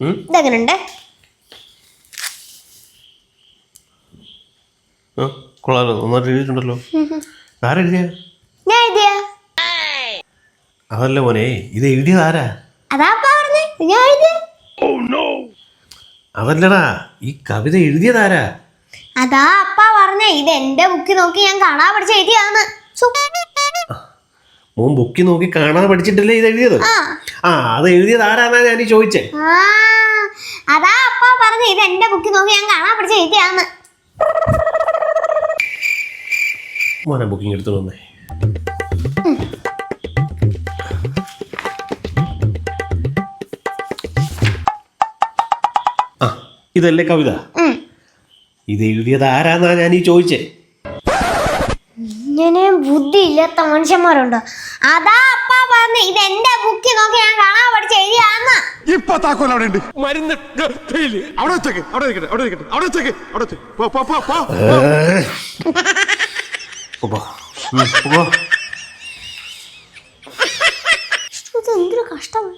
ഇതെങ്ങനുണ്ട്? കൊള്ളാലോ, നന്നായിട്ട് എഴുതിയിട്ടുണ്ടല്ലോ. ആരെഴുതിയ? ഞാൻ എഴുതിയ. അതല്ല മോനെ, ഇത് എഴുതിയത് ആരാ? അതാ അപ്പാ പറഞ്ഞേ, ഞാൻ എഴുതിയ. അതല്ലടാ, ഈ കവിത എഴുതിയത് ആരാ? അതാ അപ്പാ പറഞ്ഞേ, ഇത് എന്റെ ബുക്കിൽ നോക്കി ഞാൻ കാണാൻ പഠിച്ച എഴുതിയാന്ന്. മോൻ ബുക്കിൽ നോക്കി കാണാൻ പഠിച്ചിട്ടല്ലേ ഇത് എഴുതിയത്? അത് എഴുതിയത് ആരാന്നാ ഞാൻ ചോദിച്ചേ. അതാ അപ്പാ പറഞ്ഞേ, ഇത് എന്റെ ബുക്കിൽ നോക്കി ഞാൻ കാണാൻ പഠിച്ച എഴുതിയാന്ന്. മോനെ ബുക്കിംഗ് എടുത്തു വന്നേ. ഇതല്ലേ കവിത? ഇത് എഴുതിയത് ആരാന്നാ ഞാൻ ചോദിച്ചേ. ഇങ്ങനെ ബുദ്ധി ഇല്ലാത്ത മനുഷ്യന്മാരുണ്ടോ? അതാ അപ്പാ പറഞ്ഞേ, ഇത് എന്റെ ബുക്കിൽ നോക്കി ഞാൻ കാണാൻ പഠിച്ച എഴുതിയാന്ന്. ഇപ്പൊ താക്കോൽ അവിടെ ഉണ്ട്. മരുന്ന് അവിടെ വെച്ചേക്ക്, അവിടെ ഇരിക്കട്ടെ, അവിടെ ഇരിക്കട്ടെ, അവിടെ വെച്ചേക്ക്, അവിടെ വെച്ചേക്ക്. എന്തൊരു കഷ്ടമാണ്.